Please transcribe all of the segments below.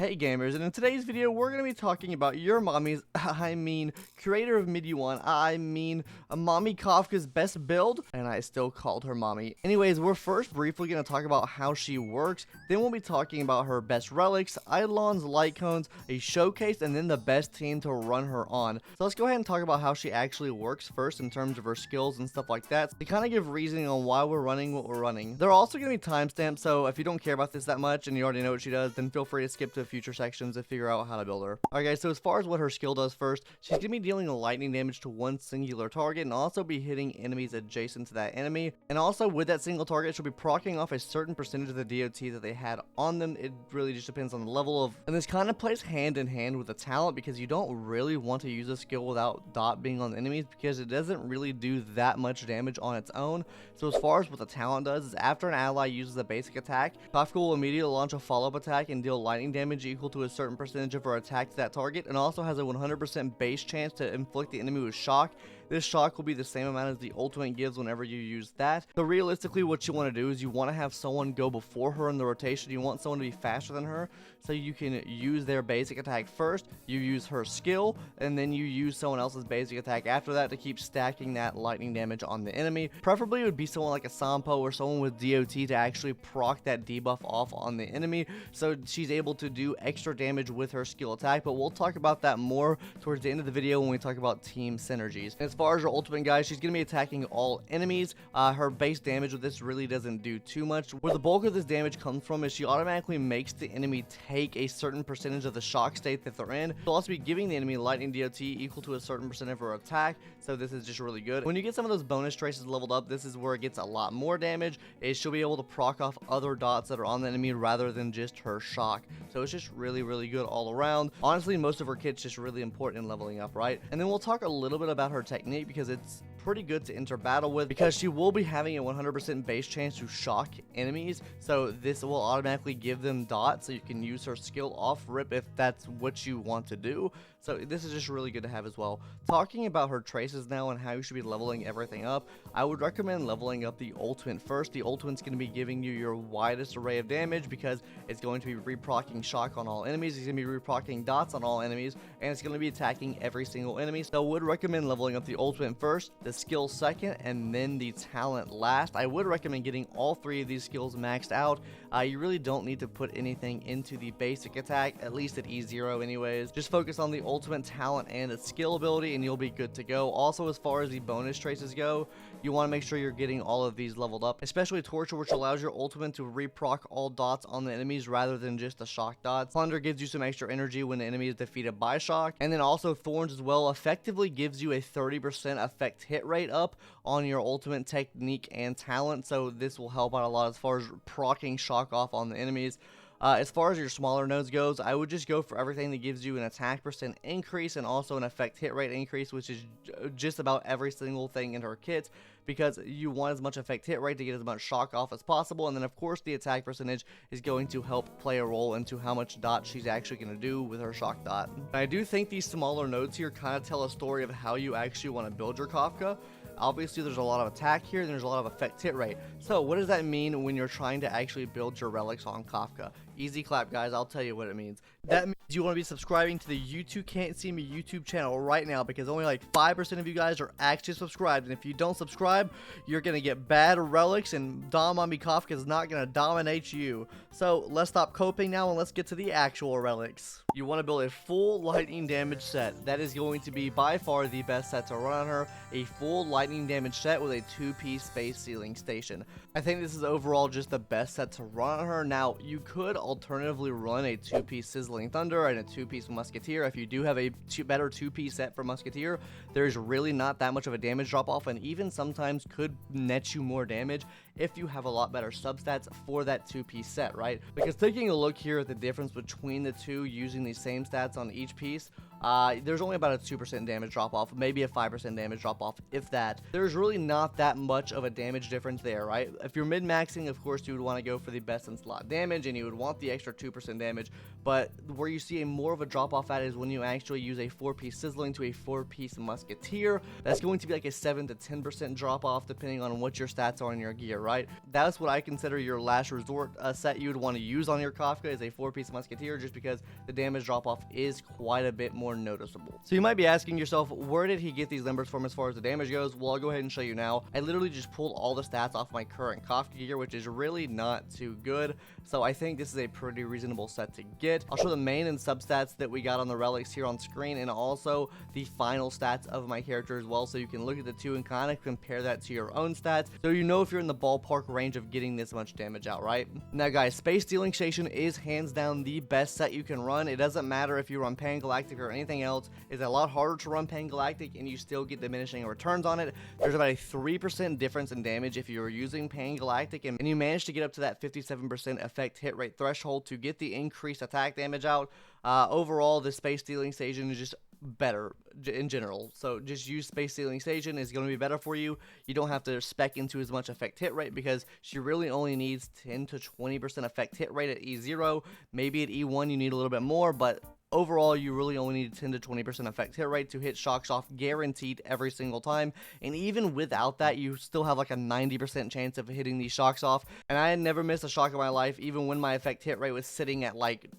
Hey gamers, and in today's video we're going to be talking about your mommy's, creator of Mid-1, mommy Kafka's best build, and I still called her mommy. Anyways, we're first briefly going to talk about how she works, then we'll be talking about her best relics, eidolons, lightcones, a showcase, and then the best team to run her on. So let's go ahead and talk about how she actually works first in terms of her skills and stuff like that, to kind of give reasoning on why we're running what we're running. There are also going to be timestamps, so if you don't care about this that much and you already know what she does, then feel free to skip to future sections and figure out how to build her. Alright guys, so as far as what her skill does first, she's going to be dealing lightning damage to one singular target and also be hitting enemies adjacent to that enemy. And also with that single target, she'll be proccing off a certain percentage of the DOT that they had on them. It really just depends on the level of, and this kind of plays hand in hand with the talent, because you don't really want to use a skill without dot being on the enemies, because it doesn't really do that much damage on its own. So as far as what the talent does is, after an ally uses a basic attack, Kafka will immediately launch a follow-up attack and deal lightning damage equal to a certain percentage of her attack to that target, and also has a 100% base chance to inflict the enemy with shock. This shock will be the same amount as the ultimate gives whenever you use that. So realistically, what you want to do is you want to have someone go before her in the rotation. You want someone to be faster than her, so you can use their basic attack first, you use her skill, and then you use someone else's basic attack after that to keep stacking that lightning damage on the enemy. Preferably it would be someone like a Sampo or someone with DOT to actually proc that debuff off on the enemy, so she's able to do extra damage with her skill attack. But we'll talk about that more towards the end of the video when we talk about team synergies. And as far as her ultimate, guys, she's going to be attacking all enemies. Her base damage with this really doesn't do too much. Where the bulk of this damage comes from is she automatically makes the enemy take a certain percentage of the shock state that they're in. She'll also be giving the enemy lightning DOT equal to a certain percent of her attack, so this is just really good. When you get some of those bonus traces leveled up, this is where it gets a lot more damage, is she'll be able to proc off other dots that are on the enemy rather than just her shock. So it's just really good all around. Honestly, most of her kit's just really important in leveling up, right? And then we'll talk a little bit about her technique, because it's pretty good to enter battle with, because she will be having a 100% base chance to shock enemies, so this will automatically give them dots, so you can use her skill off rip if that's what you want to do. So this is just really good to have as well. Talking about her traces now and how you should be leveling everything up, I would recommend leveling up the ultimate first. The ultimate's going to be giving you your widest array of damage, because it's going to be reproccing shock on all enemies, it's going to be reproccing dots on all enemies, and it's going to be attacking every single enemy. So I would recommend leveling up the ultimate first, the skill second, and then the talent last. I would recommend getting all three of these skills maxed out. You really don't need to put anything into the basic attack, at least at E0 anyways. Just focus on the ultimate, talent, and its skill ability, and you'll be good to go. Also, as far as the bonus traces go, you want to make sure you're getting all of these leveled up, especially Torture, which allows your ultimate to reproc all dots on the enemies rather than just the shock dots. Plunder gives you some extra energy when the enemy is defeated by shock, and then also Thorns as well effectively gives you a 30% effect hit rate up on your ultimate, technique, and talent, so this will help out a lot as far as proccing shock off on the enemies. As far as your smaller nodes goes, I would just go for everything that gives you an attack percent increase and also an effect hit rate increase, which is just about every single thing in her kit, because you want as much effect hit rate to get as much shock off as possible. And then of course the attack percentage is going to help play a role into how much dot she's actually going to do with her shock dot. And I do think these smaller nodes here kind of tell a story of how you actually want to build your Kafka. Obviously there's a lot of attack here and there's a lot of effect hit rate. So what does that mean when you're trying to actually build your relics on Kafka? Easy clap, guys, I'll tell you what it means. That means you want to be subscribing to the YouTube Can't See Me YouTube channel right now, because only like 5% of you guys are actually subscribed, and if you don't subscribe, you're going to get bad relics, and Mommy Kafka is not going to dominate you. So let's stop coping now and let's get to the actual relics. You want to build a full lightning damage set. That is going to be by far the best set to run on her. A full lightning damage set with a 2-piece space ceiling station. I think this is overall just the best set to run on her. Now, you could alternatively run a 2-piece sizzling thunder and a 2-piece musketeer. If you do have a better 2-piece set for musketeer, there's really not that much of a damage drop off, and even sometimes could net you more damage if you have a lot better substats for that 2-piece set, right? Because taking a look here at the difference between the two using the same stats on each piece, there's only about a 2% damage drop off, maybe a 5% damage drop off, if that. There's really not that much of a damage difference there, right? If you're min-maxing, of course you would want to go for the best in slot damage, and you would want without the extra 2% damage. But where you see a more of a drop off at is when you actually use a 4-piece sizzling to a 4-piece musketeer. That's going to be like a 7 to 10% drop off depending on what your stats are on your gear, right? That's what I consider your last resort set you would want to use on your Kafka, is a 4-piece musketeer, just because the damage drop off is quite a bit more noticeable. So you might be asking yourself, where did he get these numbers from as far as the damage goes? Well, I'll go ahead and show you now. I literally just pulled all the stats off my current Kafka gear, which is really not too good. So I think this is a pretty reasonable set to get. I'll show the main and substats that we got on the relics here on screen, and also the final stats of my character as well, so you can look at the two and kind of compare that to your own stats, so you know if you're in the ballpark range of getting this much damage out, right? Now guys, Space Stealing Station is hands down the best set you can run. It doesn't matter if you run Pangalactic or anything else. It's a lot harder to run Pangalactic and you still get diminishing returns on it. There's about a 3% difference in damage if you're using Pangalactic, and you manage to get up to that 57% effect hit rate threshold to get the increased attack damage out. Overall, the Space Stealing Station is just better in general, so just use Space Stealing Station. Is going to be better for you. You don't have to spec into as much effect hit rate because she really only needs 10 to 20% effect hit rate at E0. Maybe at E1 you need a little bit more, but overall you really only need 10 to 20% effect hit rate to hit shocks off guaranteed every single time. And even without that, you still have like a 90% chance of hitting these shocks off, and I had never missed a shock in my life, even when my effect hit rate was sitting at like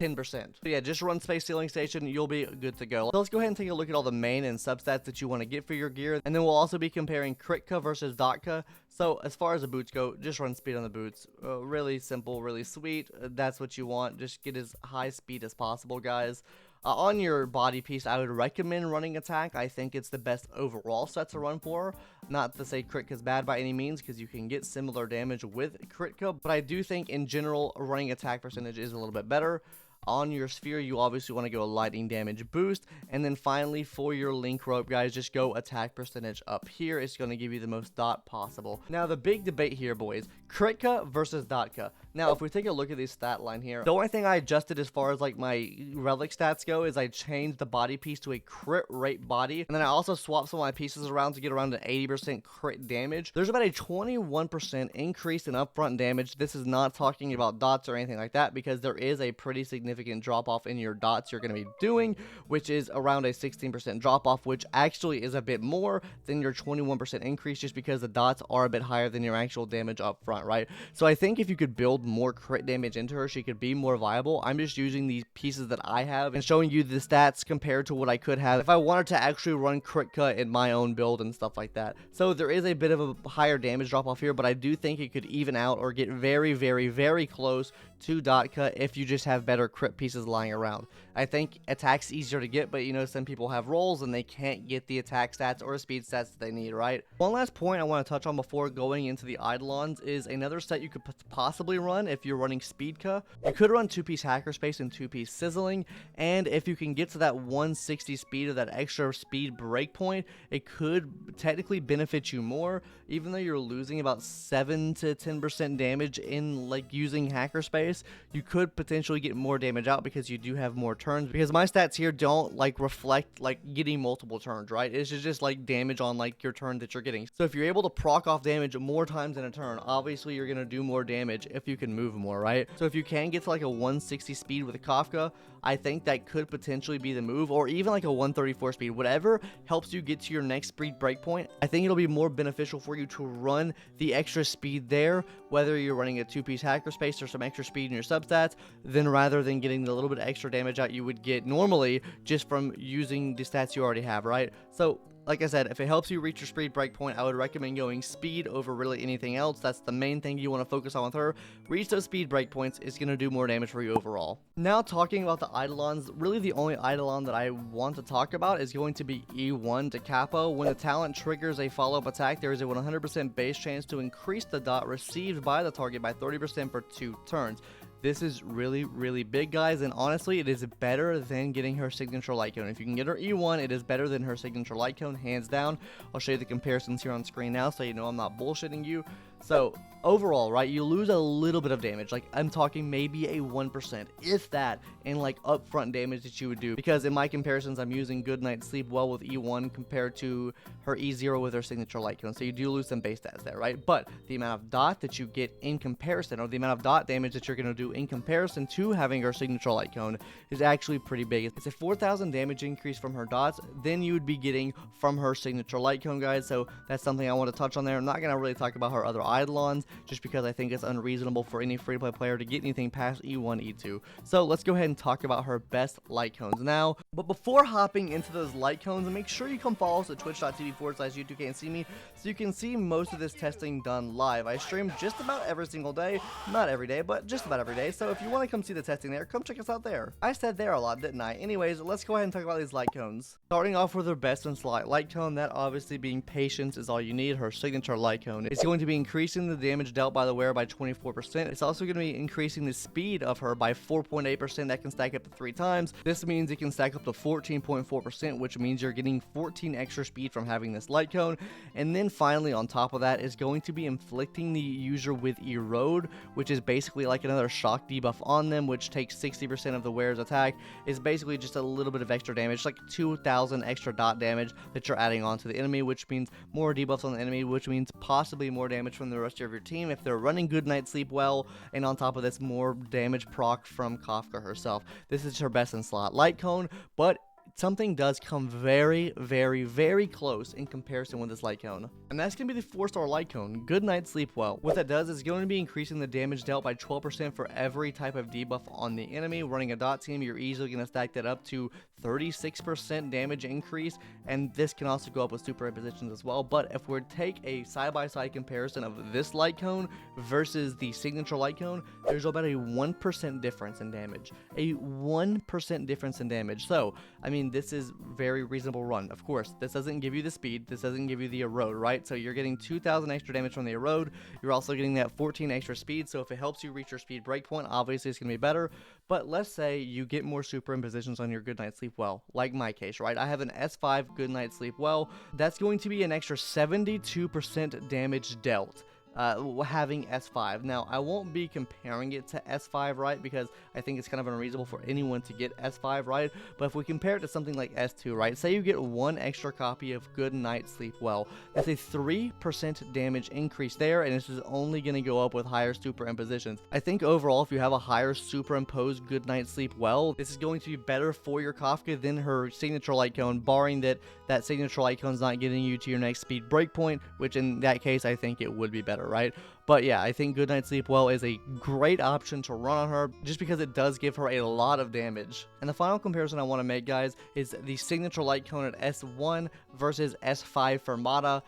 10%. So yeah, just run Space Stealing Station, you'll be good to go. So let's go ahead and take a look at all the main and substats that you want to get for your gear, and then we'll also be comparing Kritka versus Datka. So as far as the boots go, just run speed on the boots. Really simple, really sweet. That's what you want. Just get as high speed as possible, guys. On your body piece, I would recommend running attack. I think it's the best overall set to run for. Not to say Kritka's bad by any means, because you can get similar damage with Kritka, but I do think in general running attack percentage is a little bit better. On your sphere, you obviously want to go a lightning damage boost, and then finally for your link rope, guys, just go attack percentage up here. It's going to give you the most dot possible. Now the big debate here, boys, Kritka versus Datka. Now if we take a look at this stat line here, the only thing I adjusted as far as like my relic stats go is I changed the body piece to a crit rate body, and then I also swapped some of my pieces around to get around an 80% crit damage. There's about a 21% increase in upfront damage. This is not talking about dots or anything like that, because there is a pretty significant drop off in your dots you're going to be doing, which is around a 16% drop off, which actually is a bit more than your 21% increase, just because the dots are a bit higher than your actual damage up front, right? So I think if you could build more crit damage into her, she could be more viable. I'm just using these pieces that I have and showing you the stats compared to what I could have if I wanted to actually run Kritka in my own build and stuff like that. So there is a bit of a higher damage drop off here, but I do think it could even out or get very, very, very close to Datka if you just have better crit pieces lying around. I think attack's easier to get, but you know, some people have rolls and they can't get the attack stats or speed stats that they need, right? One last point I want to touch on before going into the Eidolons is another set you could possibly run if you're running Speedka. You could run 2-piece Hackerspace and 2-piece Sizzling, and if you can get to that 160 speed or that extra speed breakpoint, it could technically benefit you more, even though you're losing about 7 to 10% damage in like using Hackerspace. You could potentially get more damage out because you do have more turns, because my stats here don't like reflect like getting multiple turns, right? It's just like damage on like your turn that you're getting. So if you're able to proc off damage more times in a turn, obviously you're gonna do more damage if you can move more, right? So if you can get to like a 160 speed with a Kafka, I think that could potentially be the move, or even like a 134 speed, whatever helps you get to your next speed breakpoint. I think it'll be more beneficial for you to run the extra speed there, whether you're running a 2-piece Hackerspace or some extra speed in your substats, then rather than getting the little bit of extra damage out you would get normally just from using the stats you already have, right? So like I said, if it helps you reach your speed breakpoint, I would recommend going speed over really anything else. That's the main thing you want to focus on with her. Reach those speed breakpoints is going to do more damage for you overall. Now talking about the Eidolons, really the only Eidolon that I want to talk about is going to be E1 to Capo. When the talent triggers a follow-up attack, there is a 100% base chance to increase the dot received by the target by 30% for 2 turns. This is really, really big, guys, and honestly, it is better than getting her signature Lightcone. If you can get her E1, it is better than her signature Lightcone, hands down. I'll show you the comparisons here on screen now so you know I'm not bullshitting you. So overall, right, you lose a little bit of damage. Like, I'm talking maybe a 1%, if that, in like upfront damage that you would do, because in my comparisons I'm using Good Night Sleep Well with E1 compared to her E0 with her signature light cone, so you do lose some base stats there, right? But the amount of dot that you get in comparison, or the amount of dot damage that you're going to do in comparison to having her signature light cone, is actually pretty big. It's a 4,000 damage increase from her dots than you would be getting from her signature light cone, guys. So that's something I want to touch on there. I'm not going to really talk about her other eidolons, just because I think it's unreasonable for any free-to-play player to get anything past E1, E2. So let's go ahead and talk about her best light cones now. But before hopping into those light cones, make sure you come follow us at twitch.tv/U2K and see me, so you can see most of this testing done live. I stream just about every single day, not every day, but just about every day. So if you want to come see the testing there, come check us out there. I said there a lot, didn't I? Anyways, let's go ahead and talk about these light cones. Starting off with her best and slot light cone, that obviously being patience is all you need. Her signature light cone is going to be increasing the damage dealt by the wearer by 24%. It's also going to be increasing the speed of her by 4.8%. That can stack up to 3 times. This means it can stack up to 14.4%, which means you're getting 14 extra speed from having this light cone. And then finally, on top of that, is going to be inflicting the user with erode, which is basically like another shock debuff on them, which takes 60% of the wearer's attack. It's basically just a little bit of extra damage, like 2,000 extra dot damage that you're adding on to the enemy, which means more debuffs on the enemy, which means possibly more damage from the rest of your team if they're running Good Night Sleep Well, and on top of this, more damage proc from Kafka herself. This is her best in slot light cone, but something does come very, very, very close in comparison with this light cone, and that's going to be the 4-star light cone, Good Night Sleep Well. What that does is going to be increasing the damage dealt by 12% for every type of debuff on the enemy. Running a dot team, you're easily going to stack that up to 36% damage increase, and this can also go up with superimpositions as well. But if we take a side-by-side comparison of this light cone versus the signature light cone, there's about a 1% difference in damage. A 1% difference in damage. So, I mean, this is very reasonable run. Of course, this doesn't give you the speed, this doesn't give you the erode, right? So you're getting 2,000 extra damage from the erode, you're also getting that 14 extra speed, so if it helps you reach your speed breakpoint, obviously it's going to be better. But let's say you get more superimpositions on your Good Night Sleep Well, like my case, right? I have an S5 Good Night Sleep Well, that's going to be an extra 72% damage dealt. Having S5. Now, I won't be comparing it to S5, right, because I think it's kind of unreasonable for anyone to get S5, right, but if we compare it to something like S2, right, say you get 1 extra copy of Good Night Sleep Well, that's a 3% damage increase there, and this is only going to go up with higher superimpositions. I think overall, if you have a higher superimposed Good Night Sleep Well, this is going to be better for your Kafka than her signature light cone, barring that signature light cone is not getting you to your next speed breakpoint, which in that case, I think it would be better, right? But yeah, I think Good Night Sleep Well is a great option to run on her, just because it does give her a lot of damage. And the final comparison I want to make, guys, is the signature light cone at S1 versus S5 for Mata.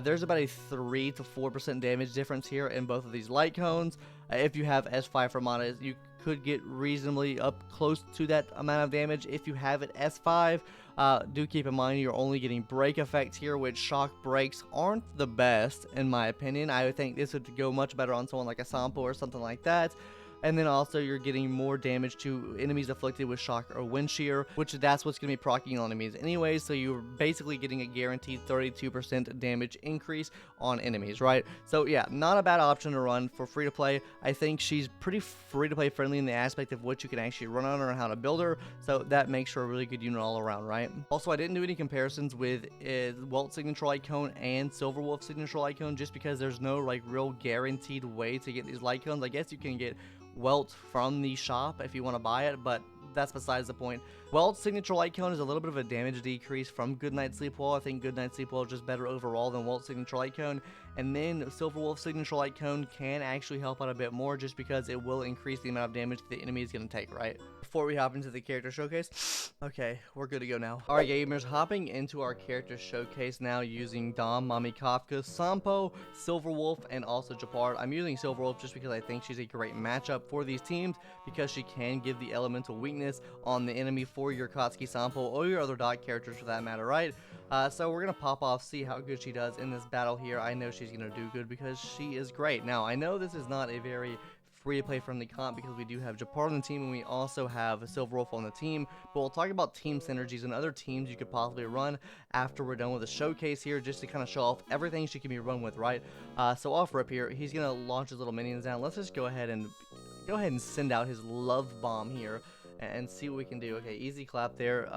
There's about a 3 to 4% damage difference here in both of these light cones. If you have S5 for Mata, you could get reasonably up close to that amount of damage. If you have it S5, do keep in mind you're only getting break effects here, which shock breaks aren't the best in my opinion. I would think this would go much better on someone like a Sampo or something like that. And then also you're getting more damage to enemies afflicted with shock or wind shear, which that's what's going to be proccing on enemies anyways, so you're basically getting a guaranteed 32% damage increase on enemies, right? So yeah, not a bad option to run for free to play. I think she's pretty free to play friendly in the aspect of what you can actually run on her and how to build her, so that makes her a really good unit all around, right? Also, I didn't do any comparisons with Welt Signature Light Cone and Silverwolf Signature Light Cone, just because there's no like real guaranteed way to get these light cones. I guess you can get Welt from the shop if you want to buy it, but that's besides the point. Welt's signature light cone is a little bit of a damage decrease from Good Night Sleep Well. I think Good Night Sleep Well is just better overall than Welt's signature light cone. And then Silverwolf signature light cone can actually help out a bit more, just because it will increase the amount of damage the enemy is going to take, right? Before we hop into the character showcase, okay, we're good to go now. Alright gamers, hopping into our character showcase now using Dom, Mami Kafka, Sampo, Silverwolf, and also Gepard. I'm using Silverwolf just because I think she's a great matchup for these teams, because she can give the elemental weakness on the enemy for your Kotsky Sampo or your other dot characters for that matter, right? So we're going to pop off, see how good she does in this battle here. I know she's going to do good because she is great. Now, I know this is not a very free-to-play friendly comp because we do have Gforce on the team and we also have Silver Wolf on the team. But we'll talk about team synergies and other teams you could possibly run after we're done with the showcase here, just to kind of show off everything she can be run with, right? So off rip here, he's gonna launch his little minions down. Let's just go ahead and send out his love bomb here and see what we can do. Okay, easy clap there.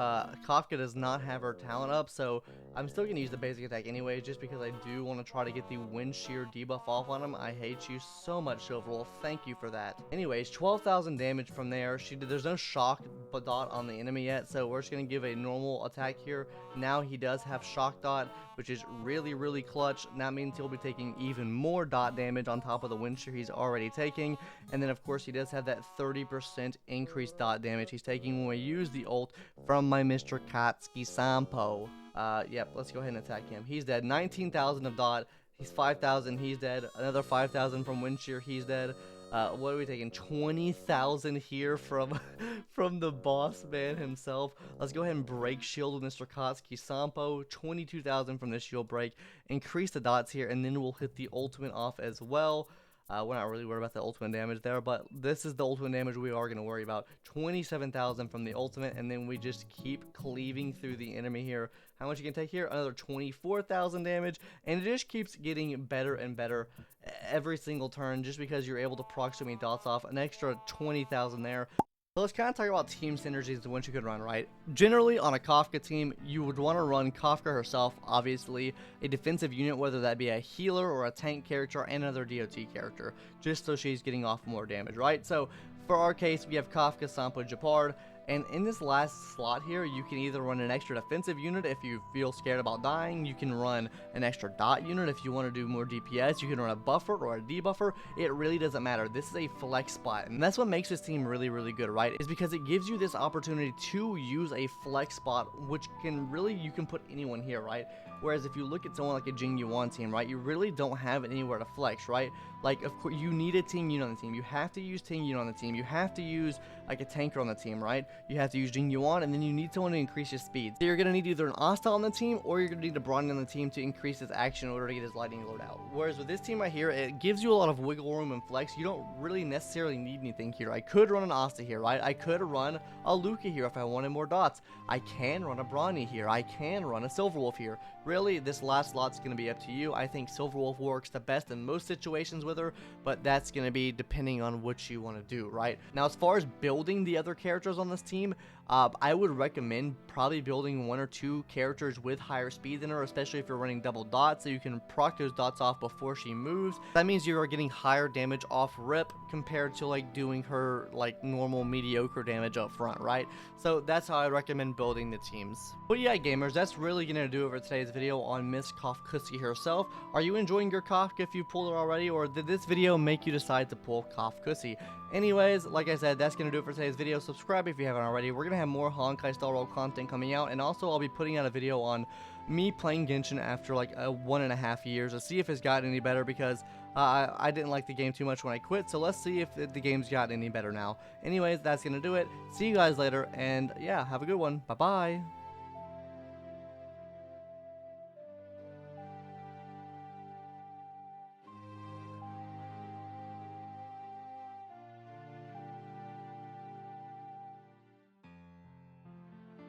Kafka does not have her talent up, so I'm still gonna use the basic attack anyway, just because I do want to try to get the wind shear debuff off on him. I hate you so much, Silver Wolf. Thank you for that. Anyways, 12,000 damage from there. There's no shock dot on the enemy yet, so we're just gonna give a normal attack here. Now he does have shock dot, which is really clutch. That means he'll be taking even more dot damage on top of the wind shear he's already taking. And then of course he does have that 30% increased dot damage he's taking when we use the ult from my Mr. Katsuki Sampo. Yep, let's go ahead and attack him. He's dead. 19,000 of dot. He's 5,000. He's dead. Another 5,000 from wind shear. He's dead. What are we taking? 20,000 here from from the boss man himself. Let's go ahead and break shield with Mr. Katsuki Sampo. 22,000 from the shield break. Increase the dots here, and then we'll hit the ultimate off as well. We're not really worried about the ultimate damage there, but this is the ultimate damage we are going to worry about. 27,000 from the ultimate, and then we just keep cleaving through the enemy here. How much you can take here? Another 24,000 damage, and it just keeps getting better and better every single turn, just because you're able to proc so many dots off. An extra 20,000 there. So let's kind of talk about team synergies and what you could run, right? Generally, on a Kafka team, you would want to run Kafka herself, obviously, a defensive unit, whether that be a healer or a tank character and another DOT character, just so she's getting off more damage, right? So for our case, we have Kafka, Sampo, Gforce. And in this last slot here, you can either run an extra defensive unit if you feel scared about dying. You can run an extra dot unit if you want to do more DPS. You can run a buffer or a debuffer. It really doesn't matter. This is a flex spot. And that's what makes this team really good, right? Is because it gives you this opportunity to use a flex spot, which can really, you can put anyone here, right? Whereas if you look at someone like a Jing Yuan team, right, you really don't have anywhere to flex, right? Like, of course, you need a Ting Yun on the team. You have to use Ting Yun on the team. You have to use, like, a tanker on the team, right? You have to use Jing Yuan, and then you need someone to increase his speed. So you're going to need either an Asta on the team, or you're going to need a Bronny on the team to increase his action in order to get his lightning load out. Whereas with this team right here, it gives you a lot of wiggle room and flex. You don't really necessarily need anything here. I could run an Asta here, right? I could run a Luca here if I wanted more dots. I can run a Bronny here. I can run a Silver Wolf here. Really, this last slot's going to be up to you. I think Silver Wolf works the best in most situations with her, but that's going to be depending on what you want to do, right? Now, as far as building the other characters on this team, I would recommend probably building 1 or 2 characters with higher speed than her, especially if you're running double dots, so you can proc those dots off before she moves. That means you are getting higher damage off rip compared to like doing her like normal mediocre damage up front, right? So that's how I recommend building the teams. But yeah, gamers, that's really gonna do it for today's video on Miss Kafka herself. Are you enjoying your Kafka if you pulled her already, or did this video make you decide to pull Kafka? Anyways, like I said, that's gonna do it for today's video. Subscribe if you haven't already. We're gonna have more Honkai style role content coming out, and also I'll be putting out a video on me playing Genshin after like 1.5 years to see if it's gotten any better, because I didn't like the game too much when I quit, so let's see if the game's gotten any better now. Anyways, that's gonna do it. See you guys later, and yeah, have a good one. Bye bye.